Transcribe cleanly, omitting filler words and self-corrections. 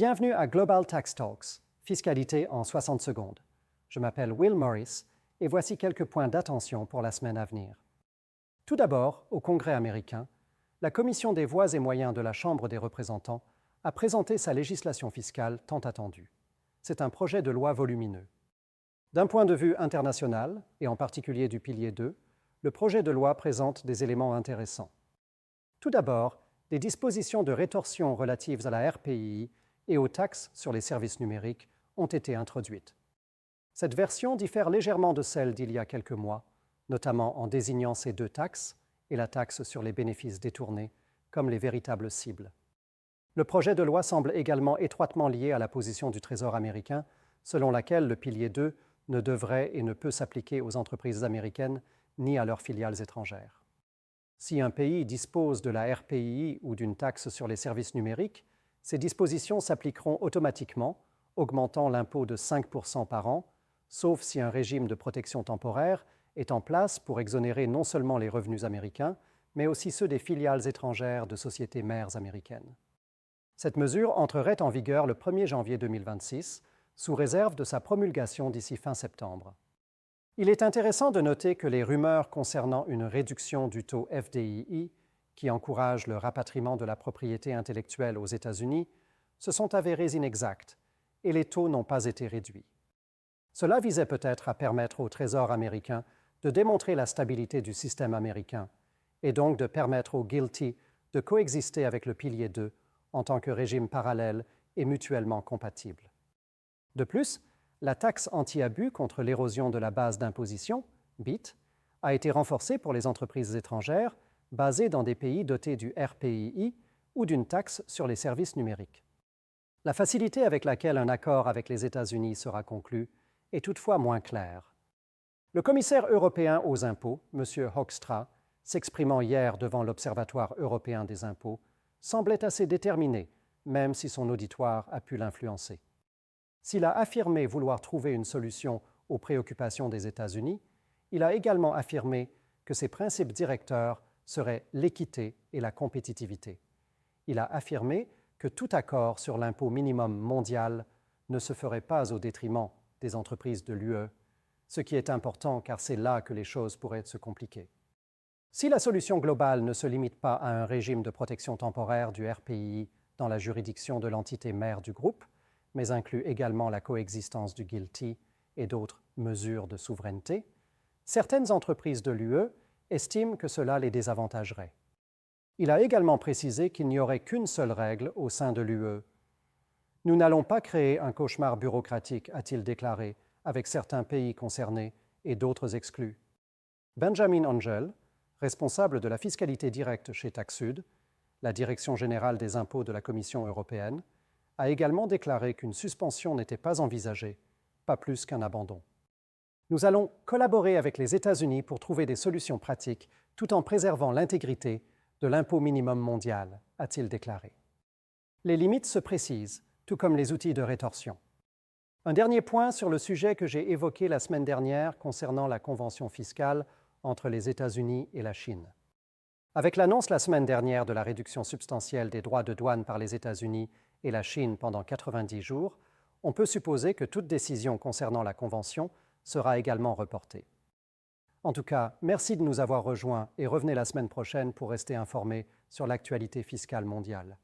Bienvenue à Global Tax Talks, fiscalité en 60 secondes. Je m'appelle Will Morris et voici quelques points d'attention pour la semaine à venir. Tout d'abord, au Congrès américain, la Commission des voies et moyens de la Chambre des représentants a présenté sa législation fiscale tant attendue. C'est un projet de loi volumineux. D'un point de vue international, et en particulier du pilier 2, le projet de loi présente des éléments intéressants. Tout d'abord, des dispositions de rétorsion relatives à la RPI et aux taxes sur les services numériques ont été introduites. Cette version diffère légèrement de celle d'il y a quelques mois, notamment en désignant ces deux taxes et la taxe sur les bénéfices détournés comme les véritables cibles. Le projet de loi semble également étroitement lié à la position du Trésor américain, selon laquelle le pilier 2 ne devrait et ne peut s'appliquer aux entreprises américaines ni à leurs filiales étrangères. Si un pays dispose de la RPI ou d'une taxe sur les services numériques, ces dispositions s'appliqueront automatiquement, augmentant l'impôt de 5% par an, sauf si un régime de protection temporaire est en place pour exonérer non seulement les revenus américains, mais aussi ceux des filiales étrangères de sociétés mères américaines. Cette mesure entrerait en vigueur le 1er janvier 2026, sous réserve de sa promulgation d'ici fin septembre. Il est intéressant de noter que les rumeurs concernant une réduction du taux FDII, qui encourage le rapatriement de la propriété intellectuelle aux États-Unis, se sont avérées inexactes et les taux n'ont pas été réduits. Cela visait peut-être à permettre au Trésor américain de démontrer la stabilité du système américain et donc de permettre aux GILTI de coexister avec le pilier 2 en tant que régime parallèle et mutuellement compatible. De plus, la taxe anti-abus contre l'érosion de la base d'imposition, BEAT, a été renforcée pour les entreprises étrangères basées dans des pays dotés du RPII ou d'une taxe sur les services numériques. La facilité avec laquelle un accord avec les États-Unis sera conclu est toutefois moins claire. Le commissaire européen aux impôts, M. Hoekstra, s'exprimant hier devant l'Observatoire européen des impôts, semblait assez déterminé, même si son auditoire a pu l'influencer. S'il a affirmé vouloir trouver une solution aux préoccupations des États-Unis, il a également affirmé que ses principes directeurs seraient l'équité et la compétitivité. Il a affirmé que tout accord sur l'impôt minimum mondial ne se ferait pas au détriment des entreprises de l'UE, ce qui est important car c'est là que les choses pourraient se compliquer. Si la solution globale ne se limite pas à un régime de protection temporaire du RPI dans la juridiction de l'entité mère du groupe, mais inclut également la coexistence du GILTI et d'autres mesures de souveraineté, certaines entreprises de l'UE estiment que cela les désavantagerait. Il a également précisé qu'il n'y aurait qu'une seule règle au sein de l'UE. « Nous n'allons pas créer un cauchemar bureaucratique », a-t-il déclaré, avec certains pays concernés et d'autres exclus. Benjamin Angel, responsable de la fiscalité directe chez TaxSud, la Direction générale des impôts de la Commission européenne, a également déclaré qu'une suspension n'était pas envisagée, pas plus qu'un abandon. Nous allons collaborer avec les États-Unis pour trouver des solutions pratiques tout en préservant l'intégrité de l'impôt minimum mondial, a-t-il déclaré. Les limites se précisent, tout comme les outils de rétorsion. Un dernier point sur le sujet que j'ai évoqué la semaine dernière concernant la convention fiscale entre les États-Unis et la Chine. Avec l'annonce la semaine dernière de la réduction substantielle des droits de douane par les États-Unis et la Chine pendant 90 jours, on peut supposer que toute décision concernant la convention sera également reportée. En tout cas, merci de nous avoir rejoints et revenez la semaine prochaine pour rester informés sur l'actualité fiscale mondiale.